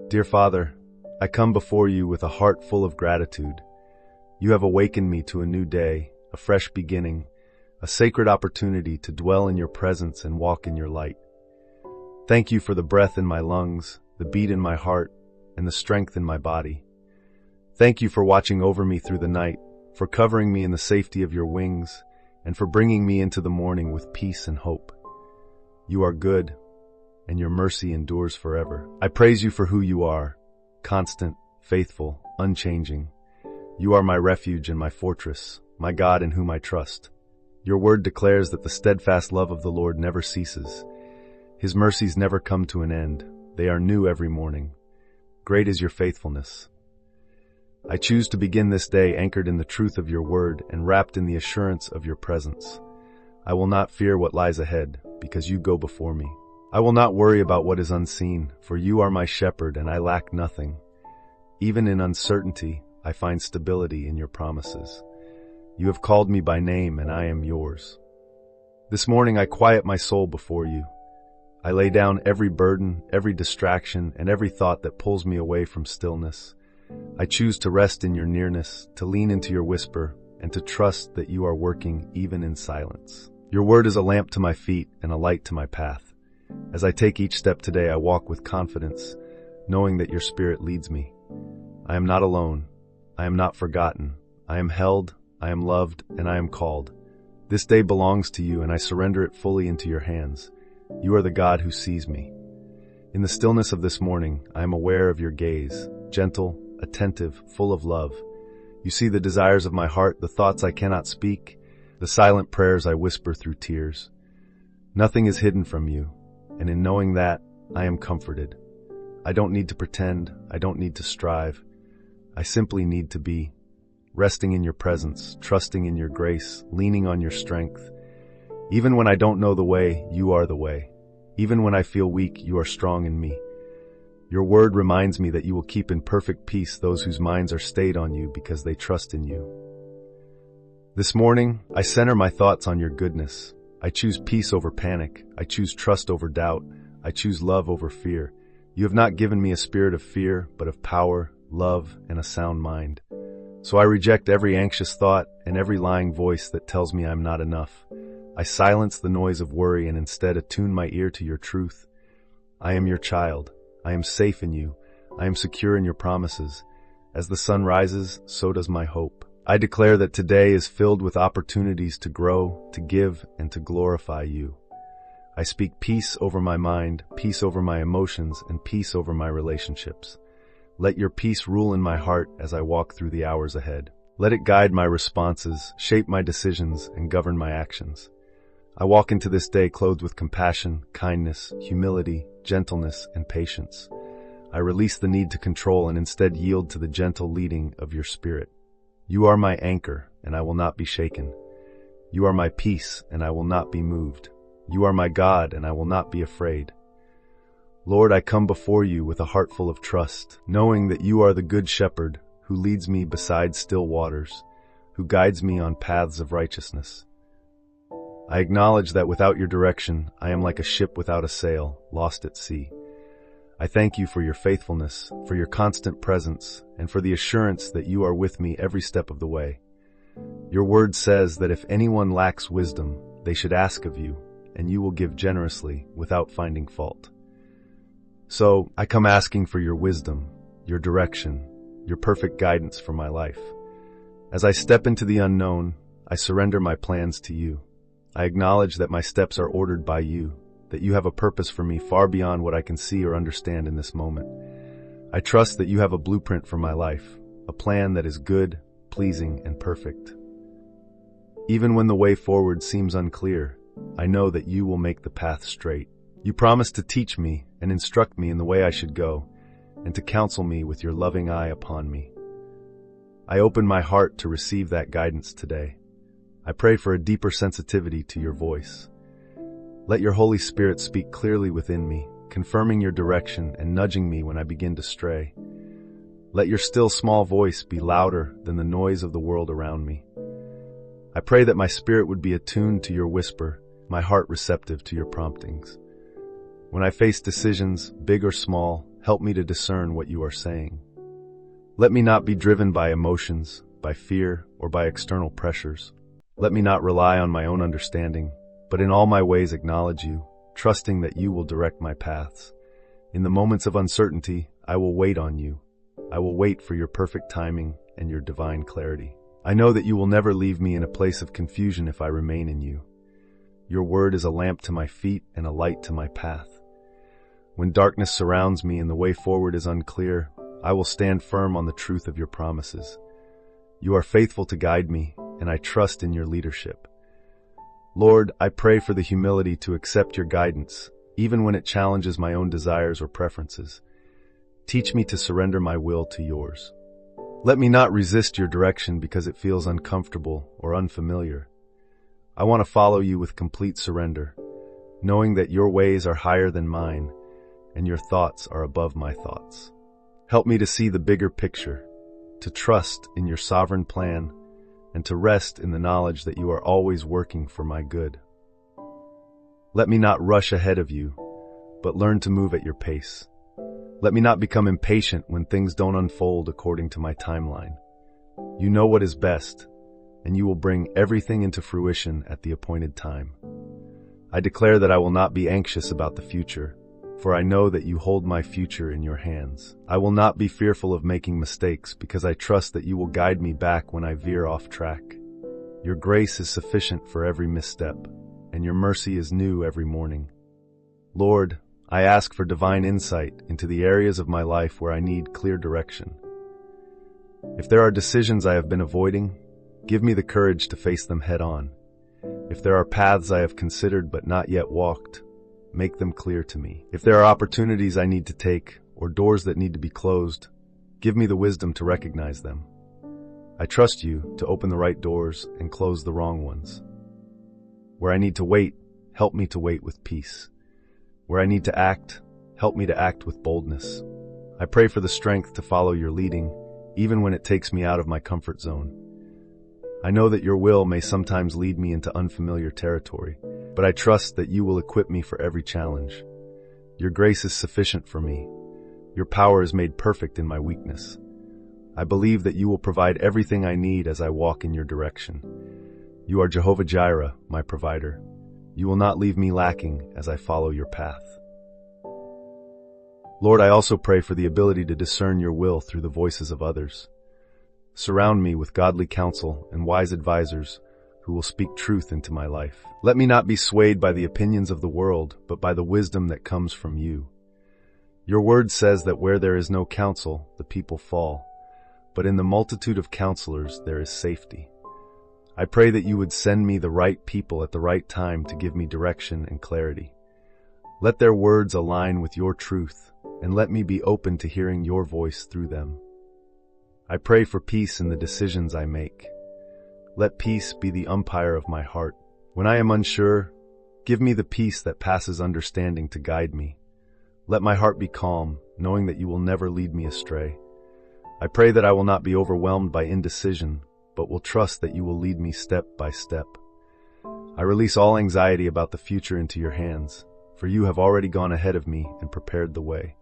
Dear Father, I come before you with a heart full of gratitude. You have awakened me to a new day, a fresh beginning, a sacred opportunity to dwell in your presence and walk in your light. Thank you for the breath in my lungs, the beat in my heart, and the strength in my body. Thank you for watching over me through the night, for covering me in the safety of your wings, and for bringing me into the morning with peace and hope. You are good, and your mercy endures forever. I praise you for who you are, constant, faithful, unchanging. You are my refuge and my fortress, my God in whom I trust. Your word declares that the steadfast love of the Lord never ceases. His mercies never come to an end. They are new every morning. Great is your faithfulness. I choose to begin this day anchored in the truth of your word and wrapped in the assurance of your presence. I will not fear what lies ahead, because you go before me. I will not worry about what is unseen, for you are my shepherd and I lack nothing. Even in uncertainty, I find stability in your promises. You have called me by name and I am yours. This morning I quiet my soul before you. I lay down every burden, every distraction, and every thought that pulls me away from stillness. I choose to rest in your nearness, to lean into your whisper, and to trust that you are working even in silence. Your word is a lamp to my feet and a light to my path. As I take each step today, I walk with confidence, knowing that your spirit leads me. I am not alone. I am not forgotten. I am held, I am loved, and I am called. This day belongs to you, and I surrender it fully into your hands. You are the God who sees me. In the stillness of this morning, I am aware of your gaze, gentle, attentive, full of love. You see the desires of my heart, the thoughts I cannot speak, the silent prayers I whisper through tears. Nothing is hidden from you, and in knowing that, I am comforted. I don't need to pretend, I don't need to strive. I simply need to be, resting in your presence, trusting in your grace, leaning on your strength. Even when I don't know the way, you are the way. Even when I feel weak, you are strong in me. Your word reminds me that you will keep in perfect peace those whose minds are stayed on you because they trust in you. This morning, I center my thoughts on your goodness. I choose peace over panic. I choose trust over doubt. I choose love over fear. You have not given me a spirit of fear, but of power, love, and a sound mind. So I reject every anxious thought and every lying voice that tells me I'm not enough. I silence the noise of worry and instead attune my ear to your truth. I am your child. I am safe in you. I am secure in your promises. As the sun rises, so does my hope. I declare that today is filled with opportunities to grow, to give, and to glorify you. I speak peace over my mind, peace over my emotions, and peace over my relationships. Let your peace rule in my heart as I walk through the hours ahead. Let it guide my responses, shape my decisions, and govern my actions. I walk into this day clothed with compassion, kindness, humility, gentleness, and patience. I release the need to control and instead yield to the gentle leading of your spirit. You are my anchor, and I will not be shaken. You are my peace, and I will not be moved. You are my God, and I will not be afraid. Lord, I come before you with a heart full of trust, knowing that you are the good shepherd who leads me beside still waters, who guides me on paths of righteousness. I acknowledge that without your direction, I am like a ship without a sail, lost at sea. I thank you for your faithfulness, for your constant presence, and for the assurance that you are with me every step of the way. Your word says that if anyone lacks wisdom, they should ask of you, and you will give generously without finding fault. So, I come asking for your wisdom, your direction, your perfect guidance for my life. As I step into the unknown, I surrender my plans to you. I acknowledge that my steps are ordered by you, that you have a purpose for me far beyond what I can see or understand in this moment. I trust that you have a blueprint for my life, a plan that is good, pleasing, and perfect. Even when the way forward seems unclear, I know that you will make the path straight. You promise to teach me and instruct me in the way I should go, and to counsel me with your loving eye upon me. I open my heart to receive that guidance today. I pray for a deeper sensitivity to your voice. Let your Holy Spirit speak clearly within me, confirming your direction and nudging me when I begin to stray. Let your still small voice be louder than the noise of the world around me. I pray that my spirit would be attuned to your whisper, my heart receptive to your promptings. When I face decisions, big or small, help me to discern what you are saying. Let me not be driven by emotions, by fear, or by external pressures. Let me not rely on my own understanding, but in all my ways acknowledge you, trusting that you will direct my paths. In the moments of uncertainty, I will wait on you. I will wait for your perfect timing and your divine clarity. I know that you will never leave me in a place of confusion if I remain in you. Your word is a lamp to my feet and a light to my path. When darkness surrounds me and the way forward is unclear, I will stand firm on the truth of your promises. You are faithful to guide me, and I trust in your leadership. Lord, I pray for the humility to accept your guidance, even when it challenges my own desires or preferences. Teach me to surrender my will to yours. Let me not resist your direction because it feels uncomfortable or unfamiliar. I want to follow you with complete surrender, knowing that your ways are higher than mine and your thoughts are above my thoughts. Help me to see the bigger picture, to trust in your sovereign plan, and to rest in the knowledge that you are always working for my good. Let me not rush ahead of you, but learn to move at your pace. Let me not become impatient when things don't unfold according to my timeline. You know what is best, and you will bring everything into fruition at the appointed time. I declare that I will not be anxious about the future, for I know that you hold my future in your hands. I will not be fearful of making mistakes because I trust that you will guide me back when I veer off track. Your grace is sufficient for every misstep, and your mercy is new every morning. Lord, I ask for divine insight into the areas of my life where I need clear direction. If there are decisions I have been avoiding, give me the courage to face them head on. If there are paths I have considered but not yet walked, make them clear to me. If there are opportunities I need to take or doors that need to be closed, give me the wisdom to recognize them. I trust you to open the right doors and close the wrong ones. Where I need to wait, help me to wait with peace. Where I need to act, help me to act with boldness. I pray for the strength to follow your leading, even when it takes me out of my comfort zone. I know that your will may sometimes lead me into unfamiliar territory, but I trust that you will equip me for every challenge. Your grace is sufficient for me. Your power is made perfect in my weakness. I believe that you will provide everything I need as I walk in your direction. You are Jehovah Jireh, my provider. You will not leave me lacking as I follow your path. Lord, I also pray for the ability to discern your will through the voices of others. Surround me with godly counsel and wise advisors who will speak truth into my life. Let me not be swayed by the opinions of the world, but by the wisdom that comes from you. Your word says that where there is no counsel, the people fall, but in the multitude of counselors there is safety. I pray that you would send me the right people at the right time to give me direction and clarity. Let their words align with your truth, and let me be open to hearing your voice through them. I pray for peace in the decisions I make. Let peace be the umpire of my heart. When I am unsure, give me the peace that passes understanding to guide me. Let my heart be calm, knowing that you will never lead me astray. I pray that I will not be overwhelmed by indecision, but will trust that you will lead me step by step. I release all anxiety about the future into your hands, for you have already gone ahead of me and prepared the way.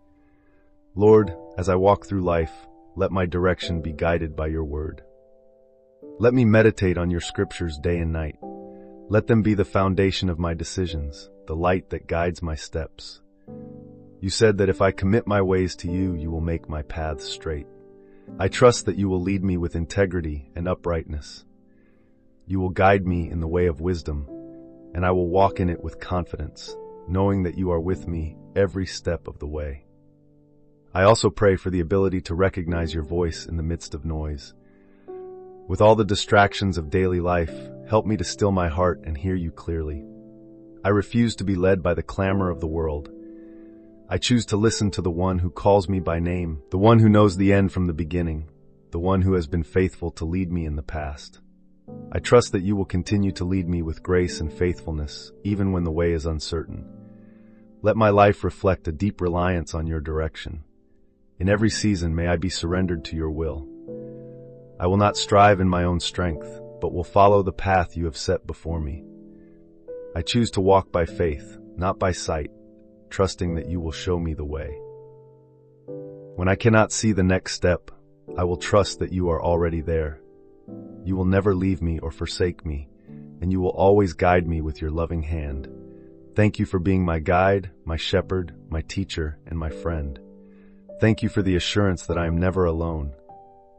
Lord, as I walk through life, let my direction be guided by your word. Let me meditate on your scriptures day and night. Let them be the foundation of my decisions, the light that guides my steps. You said that if I commit my ways to you, you will make my paths straight. I trust that you will lead me with integrity and uprightness. You will guide me in the way of wisdom, and I will walk in it with confidence, knowing that you are with me every step of the way. I also pray for the ability to recognize your voice in the midst of noise. With all the distractions of daily life, help me to still my heart and hear you clearly. I refuse to be led by the clamor of the world. I choose to listen to the one who calls me by name, the one who knows the end from the beginning, the one who has been faithful to lead me in the past. I trust that you will continue to lead me with grace and faithfulness, even when the way is uncertain. Let my life reflect a deep reliance on your direction. In every season, may I be surrendered to your will. I will not strive in my own strength, but will follow the path you have set before me. I choose to walk by faith, not by sight, trusting that you will show me the way. When I cannot see the next step, I will trust that you are already there. You will never leave me or forsake me, and you will always guide me with your loving hand. Thank you for being my guide, my shepherd, my teacher, and my friend. Thank you for the assurance that I am never alone.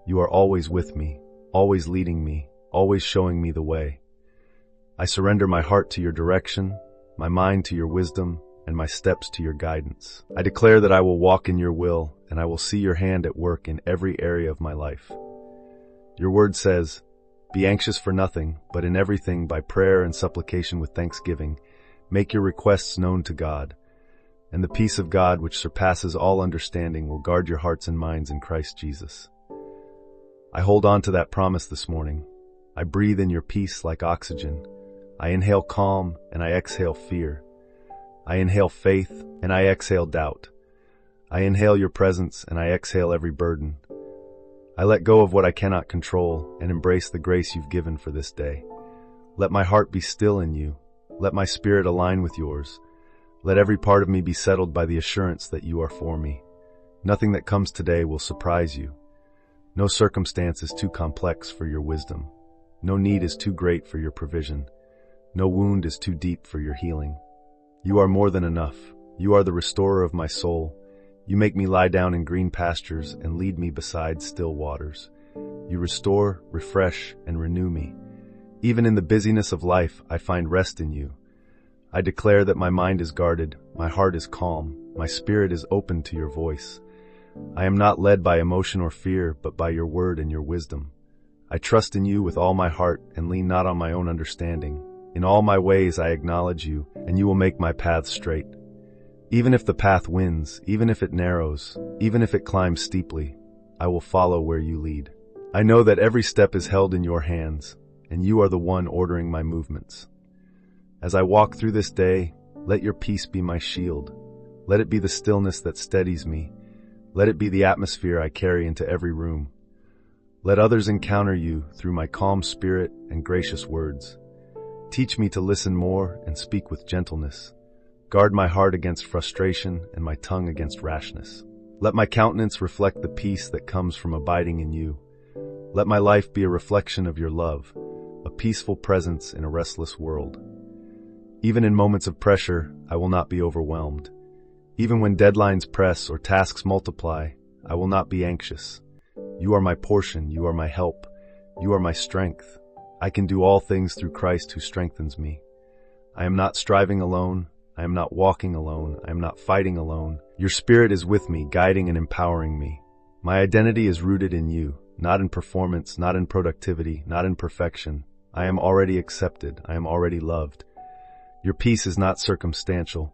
You are always with me, always leading me, always showing me the way. I surrender my heart to your direction, my mind to your wisdom, and my steps to your guidance. I declare that I will walk in your will, and I will see your hand at work in every area of my life. Your word says, "Be anxious for nothing, but in everything by prayer and supplication with thanksgiving, make your requests known to God. And the peace of God, which surpasses all understanding, will guard your hearts and minds in Christ Jesus." I hold on to that promise this morning. I breathe in your peace like oxygen. I inhale calm and I exhale fear. I inhale faith and I exhale doubt. I inhale your presence and I exhale every burden. I let go of what I cannot control and embrace the grace you've given for this day. Let my heart be still in you. Let my spirit align with yours. Let every part of me be settled by the assurance that you are for me. Nothing that comes today will surprise you. No circumstance is too complex for your wisdom. No need is too great for your provision. No wound is too deep for your healing. You are more than enough. You are the restorer of my soul. You make me lie down in green pastures and lead me beside still waters. You restore, refresh, and renew me. Even in the busyness of life, I find rest in you. I declare that my mind is guarded, my heart is calm, my spirit is open to your voice. I am not led by emotion or fear, but by your word and your wisdom. I trust in you with all my heart and lean not on my own understanding. In all my ways I acknowledge you, and you will make my path straight. Even if the path winds, even if it narrows, even if it climbs steeply, I will follow where you lead. I know that every step is held in your hands, and you are the one ordering my movements. As I walk through this day, let your peace be my shield. Let it be the stillness that steadies me. Let it be the atmosphere I carry into every room. Let others encounter you through my calm spirit and gracious words. Teach me to listen more and speak with gentleness. Guard my heart against frustration and my tongue against rashness. Let my countenance reflect the peace that comes from abiding in you. Let my life be a reflection of your love, a peaceful presence in a restless world. Even in moments of pressure, I will not be overwhelmed. Even when deadlines press or tasks multiply, I will not be anxious. You are my portion, you are my help, you are my strength. I can do all things through Christ who strengthens me. I am not striving alone, I am not walking alone, I am not fighting alone. Your spirit is with me, guiding and empowering me. My identity is rooted in you, not in performance, not in productivity, not in perfection. I am already accepted, I am already loved. Your peace is not circumstantial.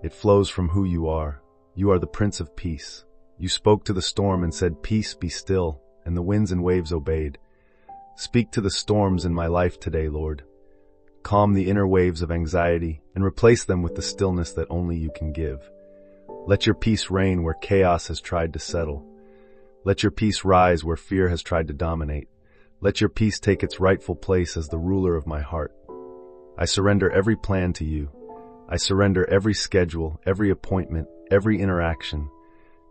It flows from who you are. You are the Prince of Peace. You spoke to the storm and said, "Peace, be still," and the winds and waves obeyed. Speak to the storms in my life today, Lord. Calm the inner waves of anxiety and replace them with the stillness that only you can give. Let your peace reign where chaos has tried to settle. Let your peace rise where fear has tried to dominate. Let your peace take its rightful place as the ruler of my heart. I surrender every plan to you. I surrender every schedule, every appointment, every interaction.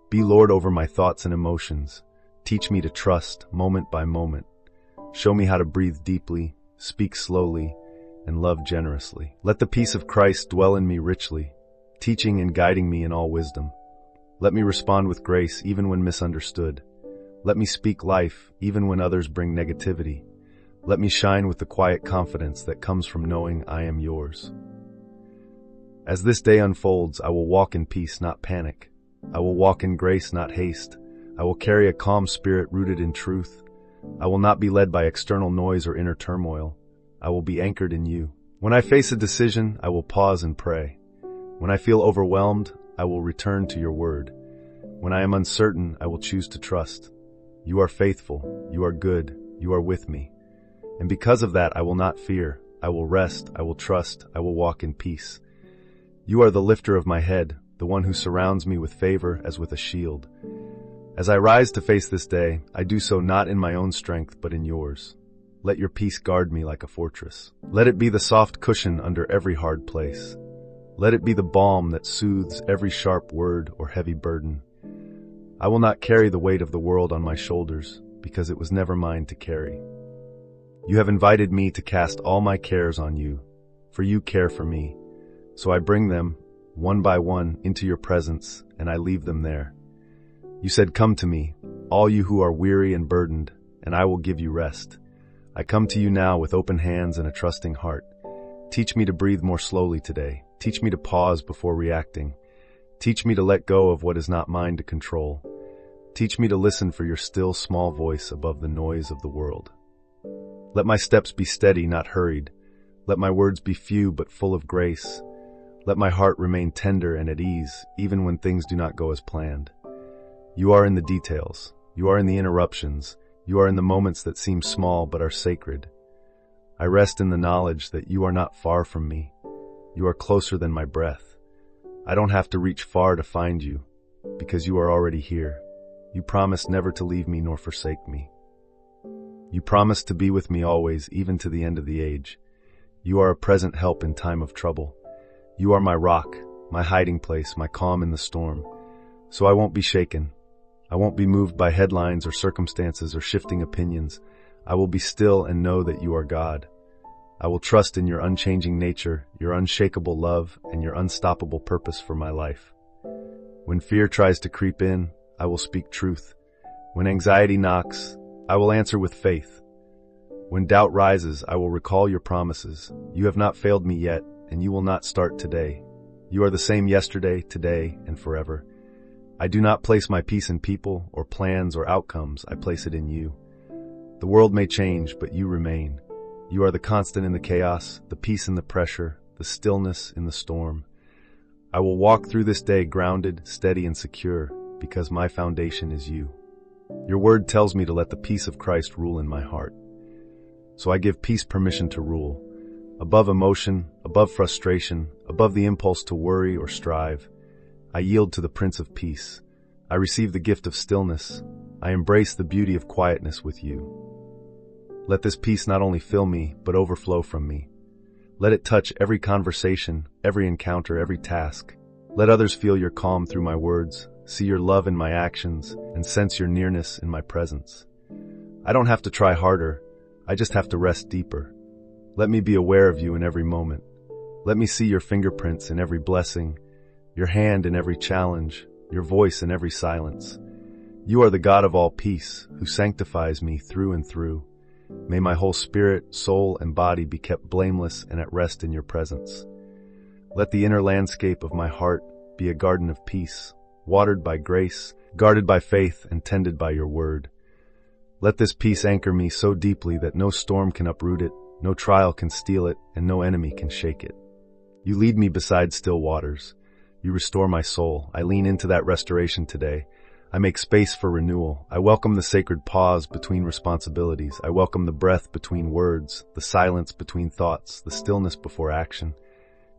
Be Lord over my thoughts and emotions. Teach me to trust moment by moment. Show me how to breathe deeply, speak slowly, and love generously. Let the peace of Christ dwell in me richly, teaching and guiding me in all wisdom. Let me respond with grace even when misunderstood. Let me speak life even when others bring negativity. Let me shine with the quiet confidence that comes from knowing I am yours. As this day unfolds, I will walk in peace, not panic. I will walk in grace, not haste. I will carry a calm spirit rooted in truth. I will not be led by external noise or inner turmoil. I will be anchored in you. When I face a decision, I will pause and pray. When I feel overwhelmed, I will return to your word. When I am uncertain, I will choose to trust. You are faithful. You are good. You are with me. And because of that, I will not fear. I will rest. I will trust. I will walk in peace. You are the lifter of my head, the one who surrounds me with favor as with a shield. As I rise to face this day, I do so not in my own strength, but in yours. Let your peace guard me like a fortress. Let it be the soft cushion under every hard place. Let it be the balm that soothes every sharp word or heavy burden. I will not carry the weight of the world on my shoulders, because it was never mine to carry. You have invited me to cast all my cares on you, for you care for me. So I bring them, one by one, into your presence, and I leave them there. You said, "Come to me, all you who are weary and burdened, and I will give you rest." I come to you now with open hands and a trusting heart. Teach me to breathe more slowly today. Teach me to pause before reacting. Teach me to let go of what is not mine to control. Teach me to listen for your still small voice above the noise of the world. Let my steps be steady, not hurried. Let my words be few but full of grace. Let my heart remain tender and at ease, even when things do not go as planned. You are in the details. You are in the interruptions. You are in the moments that seem small but are sacred. I rest in the knowledge that you are not far from me. You are closer than my breath. I don't have to reach far to find you, because you are already here. You promised never to leave me nor forsake me. You promised to be with me always, even to the end of the age. You are a present help in time of trouble. You are my rock, my hiding place, my calm in the storm. So I won't be shaken. I won't be moved by headlines or circumstances or shifting opinions. I will be still and know that you are God. I will trust in your unchanging nature, your unshakable love, and your unstoppable purpose for my life. When fear tries to creep in, I will speak truth. When anxiety knocks, I will answer with faith. When doubt rises, I will recall your promises. You have not failed me yet, and you will not start today. You are the same yesterday, today, and forever. I do not place my peace in people, or plans, or outcomes. I place it in you. The world may change, but you remain. You are the constant in the chaos, the peace in the pressure, the stillness in the storm. I will walk through this day grounded, steady, and secure, because my foundation is you. Your word tells me to let the peace of Christ rule in my heart. So I give peace permission to rule. Above emotion, above frustration, above the impulse to worry or strive, I yield to the Prince of Peace. I receive the gift of stillness. I embrace the beauty of quietness with you. Let this peace not only fill me, but overflow from me. Let it touch every conversation, every encounter, every task. Let others feel your calm through my words, see your love in my actions, and sense your nearness in my presence. I don't have to try harder. I just have to rest deeper. Let me be aware of you in every moment. Let me see your fingerprints in every blessing, your hand in every challenge, your voice in every silence. You are the God of all peace, who sanctifies me through and through. May my whole spirit, soul, and body be kept blameless and at rest in your presence. Let the inner landscape of my heart be a garden of peace, watered by grace, guarded by faith, and tended by your word. Let this peace anchor me so deeply that no storm can uproot it, no trial can steal it, and no enemy can shake it. You lead me beside still waters. You restore my soul. I lean into that restoration today. I make space for renewal. I welcome the sacred pause between responsibilities. I welcome the breath between words, the silence between thoughts, the stillness before action.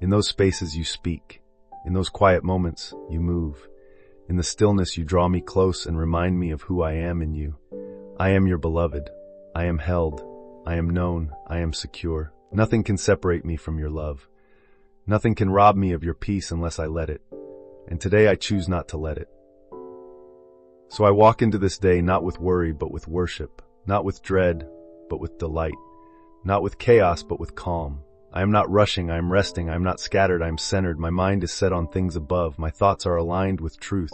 In those spaces you speak. In those quiet moments you move. In the stillness you draw me close and remind me of who I am in you. I am your beloved. I am held. I am known. I am secure. Nothing can separate me from your love. Nothing can rob me of your peace unless I let it. And today I choose not to let it. So I walk into this day not with worry, but with worship, not with dread, but with delight, not with chaos, but with calm. I am not rushing, I am resting, I am not scattered, I am centered. My mind is set on things above, my thoughts are aligned with truth.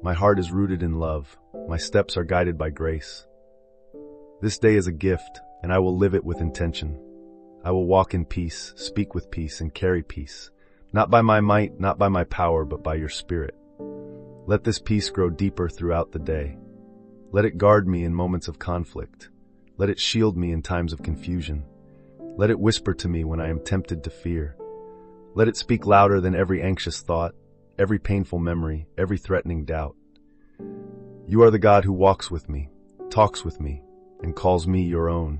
My heart is rooted in love, my steps are guided by grace. This day is a gift, and I will live it with intention. I will walk in peace, speak with peace, and carry peace, not by my might, not by my power, but by your Spirit. Let this peace grow deeper throughout the day. Let it guard me in moments of conflict. Let it shield me in times of confusion. Let it whisper to me when I am tempted to fear. Let it speak louder than every anxious thought, every painful memory, every threatening doubt. You are the God who walks with me, talks with me, and calls me your own.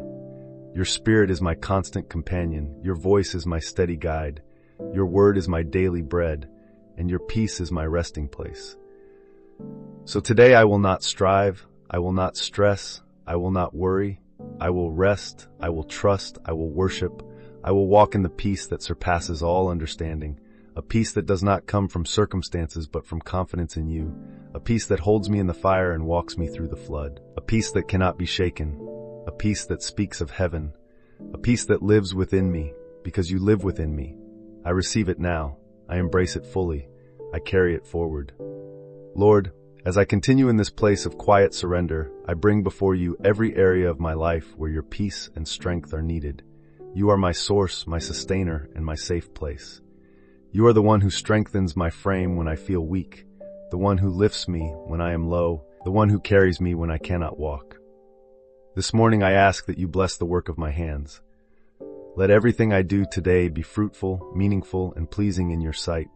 Your Spirit is my constant companion. Your voice is my steady guide. Your word is my daily bread, and your peace is my resting place. So today I will not strive, I will not stress, I will not worry, I will rest, I will trust, I will worship, I will walk in the peace that surpasses all understanding. a peace that does not come from circumstances but from confidence in you, a peace that holds me in the fire and walks me through the flood, a peace that cannot be shaken, a peace that speaks of heaven, a peace that lives within me because you live within me. I receive it now. I embrace it fully. I carry it forward. Lord, as I continue in this place of quiet surrender, I bring before you every area of my life where your peace and strength are needed. You are my source, my sustainer, and my safe place. You are the one who strengthens my frame when I feel weak, the one who lifts me when I am low, the one who carries me when I cannot walk. This morning I ask that you bless the work of my hands. Let everything I do today be fruitful, meaningful, and pleasing in your sight.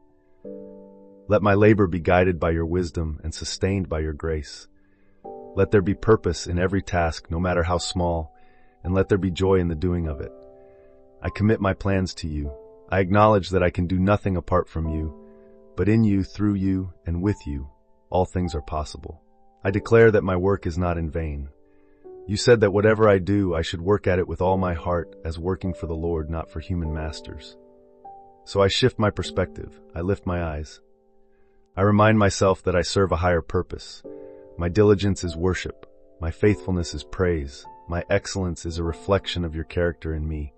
Let my labor be guided by your wisdom and sustained by your grace. Let there be purpose in every task, no matter how small, and let there be joy in the doing of it. I commit my plans to you. I acknowledge that I can do nothing apart from you, but in you, through you, and with you, all things are possible. I declare that my work is not in vain. You said that whatever I do, I should work at it with all my heart as working for the Lord, not for human masters. So I shift my perspective. I lift my eyes. I remind myself that I serve a higher purpose. My diligence is worship. My faithfulness is praise. My excellence is a reflection of your character in me.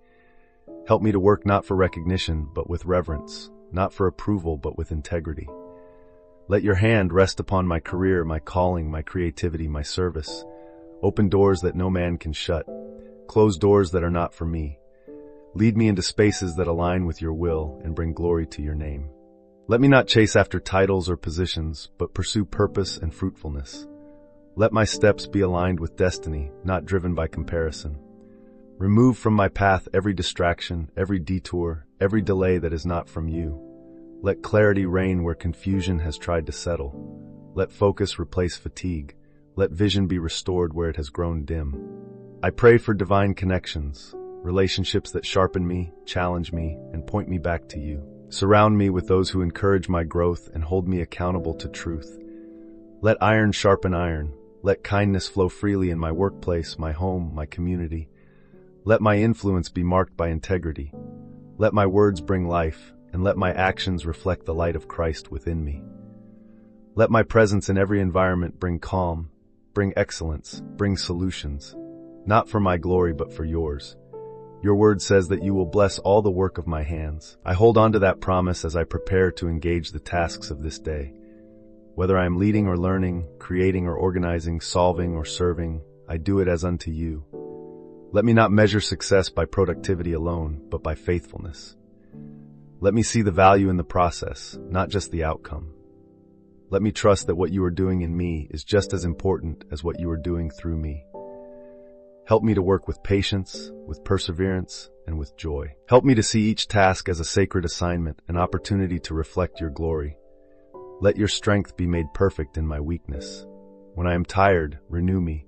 Help me to work not for recognition, but with reverence, not for approval, but with integrity. Let your hand rest upon my career, my calling, my creativity, my service. Open doors that no man can shut. Close doors that are not for me. Lead me into spaces that align with your will and bring glory to your name. Let me not chase after titles or positions, but pursue purpose and fruitfulness. Let my steps be aligned with destiny, not driven by comparison. Remove from my path every distraction, every detour, every delay that is not from you. Let clarity reign where confusion has tried to settle. Let focus replace fatigue. Let vision be restored where it has grown dim. I pray for divine connections, relationships that sharpen me, challenge me, and point me back to you. Surround me with those who encourage my growth and hold me accountable to truth. Let iron sharpen iron. Let kindness flow freely in my workplace, my home, my community. Let my influence be marked by integrity. Let my words bring life, and let my actions reflect the light of Christ within me. Let my presence in every environment bring calm, bring excellence, bring solutions, not for my glory but for yours. Your word says that you will bless all the work of my hands. I hold on to that promise as I prepare to engage the tasks of this day. Whether I am leading or learning, creating or organizing, solving or serving, I do it as unto you. Let me not measure success by productivity alone, but by faithfulness. Let me see the value in the process, not just the outcome. Let me trust that what you are doing in me is just as important as what you are doing through me. Help me to work with patience, with perseverance, and with joy. Help me to see each task as a sacred assignment, an opportunity to reflect your glory. Let your strength be made perfect in my weakness. When I am tired, renew me.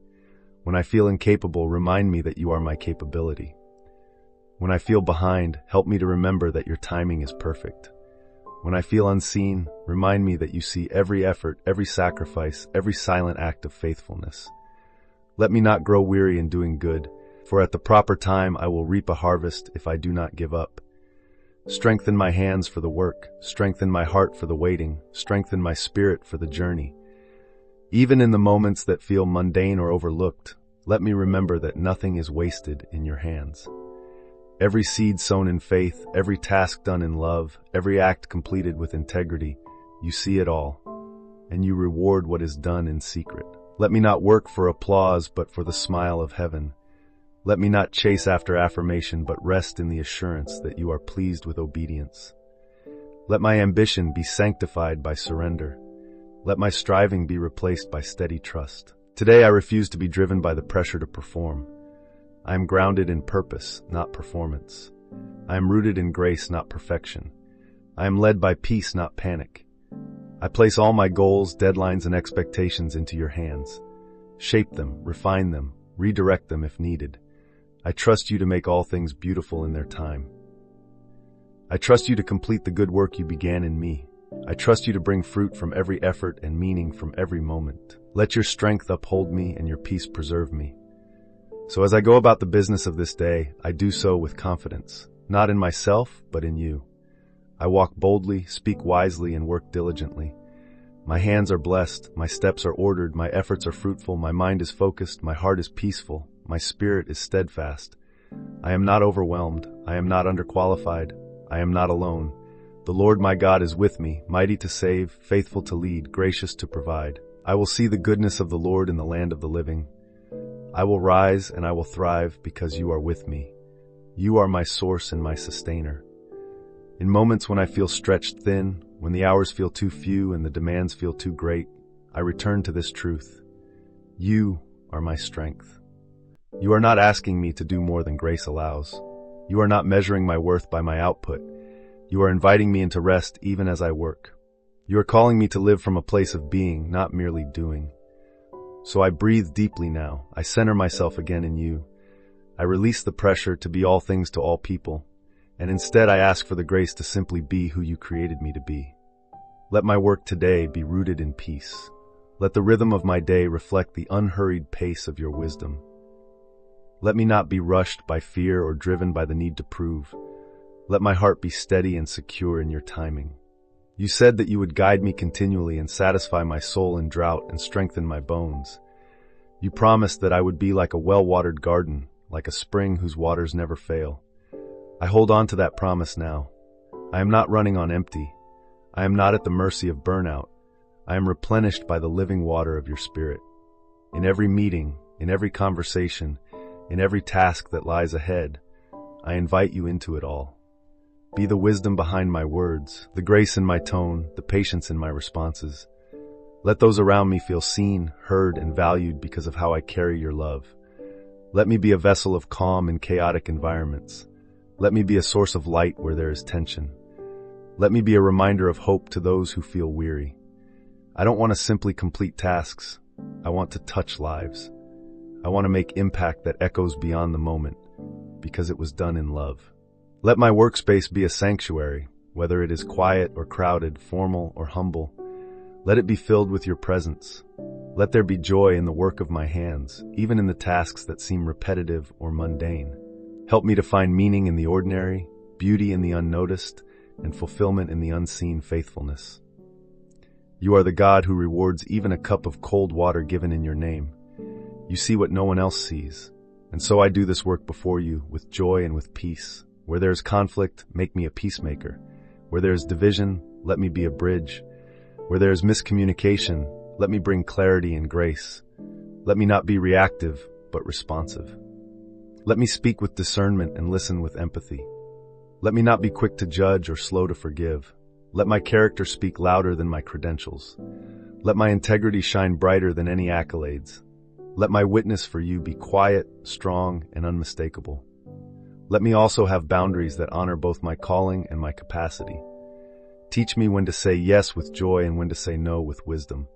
When I feel incapable, remind me that you are my capability. When I feel behind, help me to remember that your timing is perfect. When I feel unseen, remind me that you see every effort, every sacrifice, every silent act of faithfulness. Let me not grow weary in doing good, for at the proper time I will reap a harvest if I do not give up. Strengthen my hands for the work, strengthen my heart for the waiting, strengthen my spirit for the journey. Even in the moments that feel mundane or overlooked, let me remember that nothing is wasted in your hands. Every seed sown in faith, every task done in love, every act completed with integrity, you see it all, and you reward what is done in secret. Let me not work for applause, but for the smile of heaven. Let me not chase after affirmation, but rest in the assurance that you are pleased with obedience. Let my ambition be sanctified by surrender. Let my striving be replaced by steady trust. Today I refuse to be driven by the pressure to perform. I am grounded in purpose, not performance. I am rooted in grace, not perfection. I am led by peace, not panic. I place all my goals, deadlines, and expectations into your hands. Shape them, refine them, redirect them if needed. I trust you to make all things beautiful in their time. I trust you to complete the good work you began in me. I trust you to bring fruit from every effort and meaning from every moment. Let your strength uphold me and your peace preserve me. So as I go about the business of this day, I do so with confidence, not in myself, but in you. I walk boldly, speak wisely, and work diligently. My hands are blessed, my steps are ordered, my efforts are fruitful, my mind is focused, my heart is peaceful, my spirit is steadfast. I am not overwhelmed, I am not underqualified, I am not alone. The Lord my God is with me, mighty to save, faithful to lead, gracious to provide. I will see the goodness of the Lord in the land of the living. I will rise and I will thrive because you are with me. You are my source and my sustainer. In moments when I feel stretched thin, when the hours feel too few and the demands feel too great, I return to this truth. You are my strength. You are not asking me to do more than grace allows. You are not measuring my worth by my output. You are inviting me into rest even as I work. You are calling me to live from a place of being, not merely doing. So I breathe deeply now. I center myself again in you. I release the pressure to be all things to all people, and instead I ask for the grace to simply be who you created me to be. Let my work today be rooted in peace. Let the rhythm of my day reflect the unhurried pace of your wisdom. Let me not be rushed by fear or driven by the need to prove. Let my heart be steady and secure in your timing. You said that you would guide me continually and satisfy my soul in drought and strengthen my bones. You promised that I would be like a well-watered garden, like a spring whose waters never fail. I hold on to that promise now. I am not running on empty. I am not at the mercy of burnout. I am replenished by the living water of your Spirit. In every meeting, in every conversation, in every task that lies ahead, I invite you into it all. Be the wisdom behind my words, the grace in my tone, the patience in my responses. Let those around me feel seen, heard, and valued because of how I carry your love. Let me be a vessel of calm in chaotic environments. Let me be a source of light where there is tension. Let me be a reminder of hope to those who feel weary. I don't want to simply complete tasks. I want to touch lives. I want to make impact that echoes beyond the moment, because it was done in love. Let my workspace be a sanctuary, whether it is quiet or crowded, formal or humble. Let it be filled with your presence. Let there be joy in the work of my hands, even in the tasks that seem repetitive or mundane. Help me to find meaning in the ordinary, beauty in the unnoticed, and fulfillment in the unseen faithfulness. You are the God who rewards even a cup of cold water given in your name. You see what no one else sees. And so I do this work before you with joy and with peace. Where there is conflict, make me a peacemaker. Where there is division, let me be a bridge. Where there is miscommunication, let me bring clarity and grace. Let me not be reactive, but responsive. Let me speak with discernment and listen with empathy. Let me not be quick to judge or slow to forgive. Let my character speak louder than my credentials. Let my integrity shine brighter than any accolades. Let my witness for you be quiet, strong, and unmistakable. Let me also have boundaries that honor both my calling and my capacity. Teach me when to say yes with joy and when to say no with wisdom.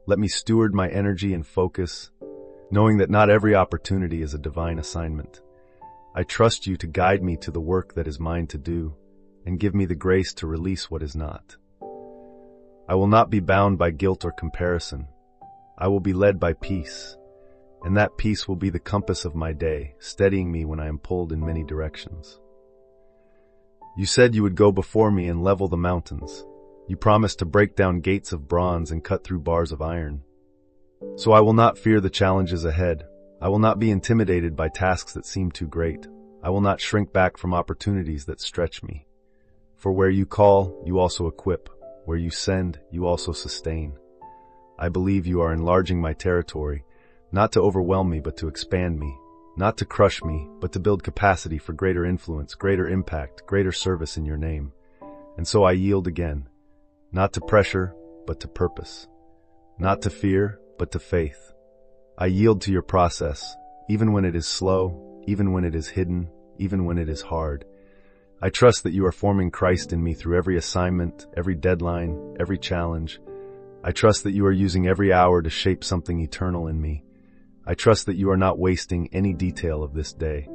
Let me steward my energy and focus, knowing that not every opportunity is a divine assignment. I trust you to guide me to the work that is mine to do, and give me the grace to release what is not. I will not be bound by guilt or comparison. I will be led by peace, and that peace will be the compass of my day, steadying me when I am pulled in many directions. You said you would go before me and level the mountains. You promised to break down gates of bronze and cut through bars of iron. So I will not fear the challenges ahead. I will not be intimidated by tasks that seem too great. I will not shrink back from opportunities that stretch me. For where you call, you also equip. Where you send, you also sustain. I believe you are enlarging my territory, not to overwhelm me, but to expand me, not to crush me, but to build capacity for greater influence, greater impact, greater service in your name. And so I yield again, not to pressure, but to purpose, not to fear, but to faith. I yield to your process, even when it is slow, even when it is hidden, even when it is hard. I trust that you are forming Christ in me through every assignment, every deadline, every challenge. I trust that you are using every hour to shape something eternal in me. I trust that you are not wasting any detail of this day.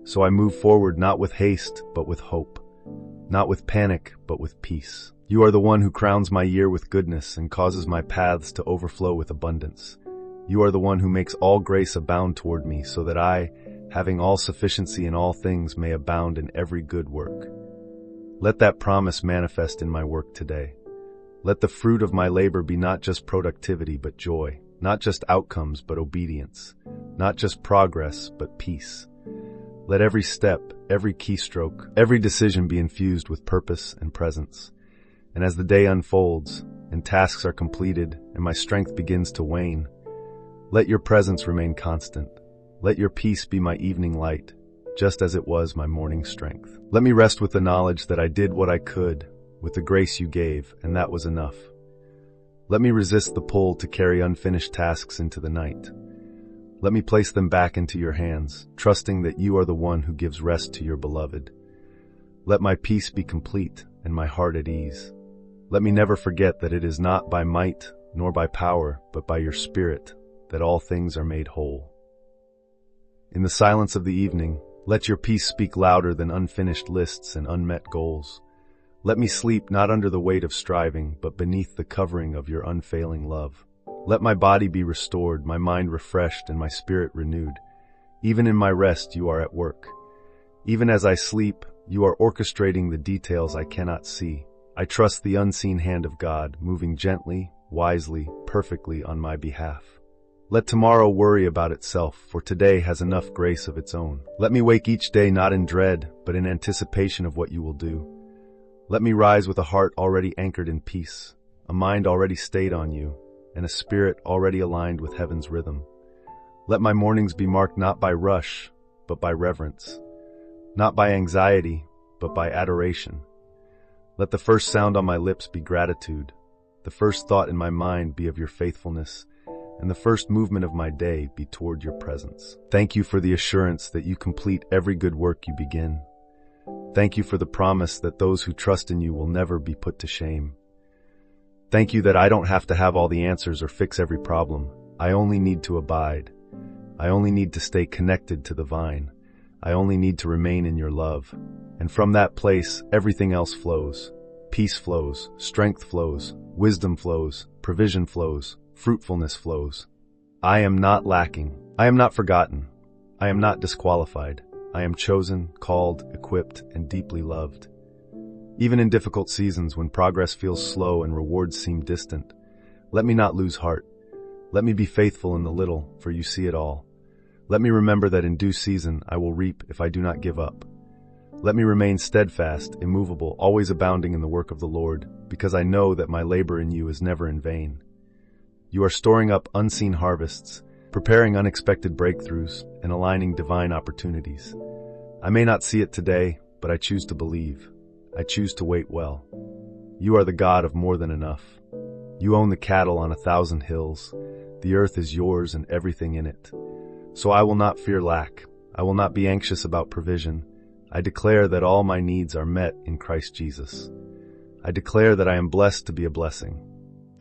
So I move forward not with haste, but with hope. Not with panic, but with peace. You are the one who crowns my year with goodness and causes my paths to overflow with abundance. You are the one who makes all grace abound toward me, so that I, having all sufficiency in all things, may abound in every good work. Let that promise manifest in my work today. Let the fruit of my labor be not just productivity but joy, not just outcomes but obedience, not just progress but peace. Let every step, every keystroke, every decision be infused with purpose and presence. And as the day unfolds, and tasks are completed, and my strength begins to wane, let your presence remain constant. Let your peace be my evening light, just as it was my morning strength. Let me rest with the knowledge that I did what I could, with the grace you gave, and that was enough. Let me resist the pull to carry unfinished tasks into the night. Let me place them back into your hands, trusting that you are the one who gives rest to your beloved. Let my peace be complete and my heart at ease. Let me never forget that it is not by might nor by power, but by your Spirit, that all things are made whole. In the silence of the evening, let your peace speak louder than unfinished lists and unmet goals. Let me sleep not under the weight of striving, but beneath the covering of your unfailing love. Let my body be restored, my mind refreshed, and my spirit renewed. Even in my rest, you are at work. Even as I sleep, you are orchestrating the details I cannot see. I trust the unseen hand of God, moving gently, wisely, perfectly on my behalf. Let tomorrow worry about itself, for today has enough grace of its own. Let me wake each day not in dread, but in anticipation of what you will do. Let me rise with a heart already anchored in peace, a mind already stayed on you, and a spirit already aligned with heaven's rhythm. Let my mornings be marked not by rush, but by reverence, not by anxiety, but by adoration. Let the first sound on my lips be gratitude, the first thought in my mind be of your faithfulness, and the first movement of my day be toward your presence. Thank you for the assurance that you complete every good work you begin. Thank you for the promise that those who trust in you will never be put to shame. Thank you that I don't have to have all the answers or fix every problem. I only need to abide. I only need to stay connected to the vine. I only need to remain in your love. And from that place, everything else flows. Peace flows, strength flows, wisdom flows, provision flows, fruitfulness flows. I am not lacking. I am not forgotten. I am not disqualified. I am chosen, called, equipped, and deeply loved. Even in difficult seasons when progress feels slow and rewards seem distant, let me not lose heart. Let me be faithful in the little, for you see it all. Let me remember that in due season I will reap if I do not give up. Let me remain steadfast, immovable, always abounding in the work of the Lord, because I know that my labor in you is never in vain. You are storing up unseen harvests, preparing unexpected breakthroughs, and aligning divine opportunities. I may not see it today, but I choose to believe. I choose to wait well. You are the God of more than enough. You own the cattle on 1,000 hills. The earth is yours and everything in it. So I will not fear lack. I will not be anxious about provision. I declare that all my needs are met in Christ Jesus. I declare that I am blessed to be a blessing.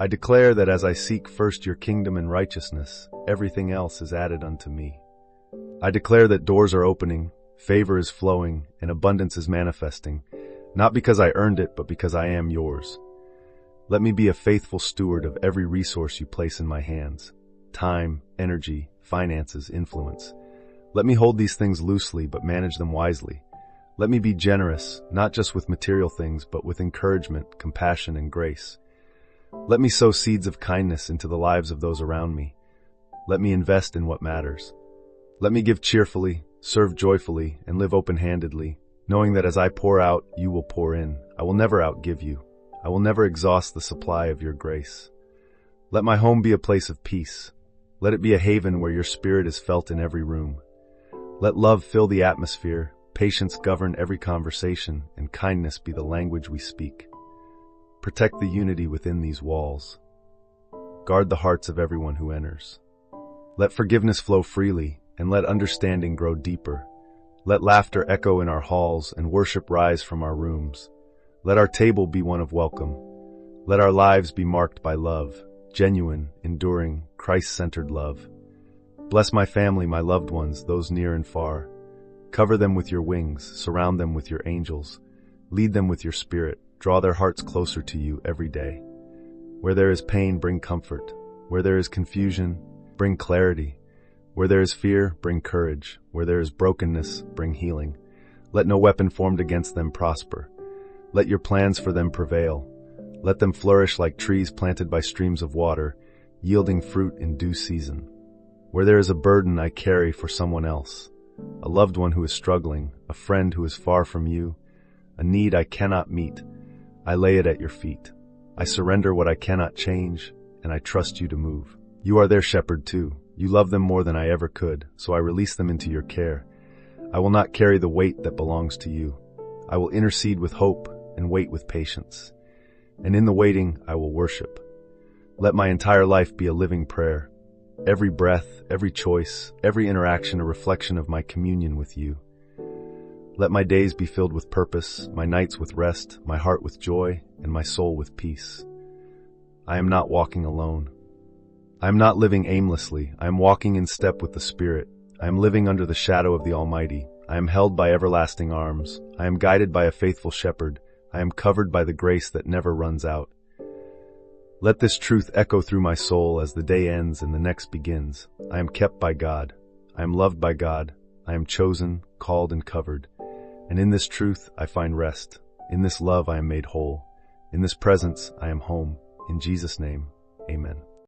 I declare that as I seek first your kingdom and righteousness, everything else is added unto me. I declare that doors are opening, favor is flowing, and abundance is manifesting, not because I earned it, but because I am yours. Let me be a faithful steward of every resource you place in my hands: time, energy, finances, influence. Let me hold these things loosely, but manage them wisely. Let me be generous, not just with material things, but with encouragement, compassion, and grace. Let me sow seeds of kindness into the lives of those around me. Let me invest in what matters. Let me give cheerfully, serve joyfully, and live open-handedly, knowing that as I pour out, you will pour in. I will never outgive you. I will never exhaust the supply of your grace. Let my home be a place of peace. Let it be a haven where your spirit is felt in every room. Let love fill the atmosphere, patience govern every conversation, and kindness be the language we speak. Protect the unity within these walls. Guard the hearts of everyone who enters. Let forgiveness flow freely, and let understanding grow deeper. Let laughter echo in our halls and worship rise from our rooms. Let our table be one of welcome. Let our lives be marked by love, genuine, enduring, Christ-centered love. Bless my family, my loved ones, those near and far. Cover them with your wings, surround them with your angels. Lead them with your spirit, draw their hearts closer to you every day. Where there is pain, bring comfort. Where there is confusion, bring clarity. Where there is fear, bring courage. Where there is brokenness, bring healing. Let no weapon formed against them prosper. Let your plans for them prevail. Let them flourish like trees planted by streams of water, yielding fruit in due season. Where there is a burden I carry for someone else, a loved one who is struggling, a friend who is far from you, a need I cannot meet, I lay it at your feet. I surrender what I cannot change, and I trust you to move. You are their shepherd too. You love them more than I ever could, so I release them into your care. I will not carry the weight that belongs to you. I will intercede with hope and wait with patience. And in the waiting, I will worship. Let my entire life be a living prayer. Every breath, every choice, every interaction a reflection of my communion with you. Let my days be filled with purpose, my nights with rest, my heart with joy, and my soul with peace. I am not walking alone. I am not living aimlessly. I am walking in step with the Spirit. I am living under the shadow of the Almighty. I am held by everlasting arms. I am guided by a faithful shepherd. I am covered by the grace that never runs out. Let this truth echo through my soul as the day ends and the next begins. I am kept by God. I am loved by God. I am chosen, called, and covered. And in this truth I find rest. In this love I am made whole. In this presence I am home. In Jesus' name, amen.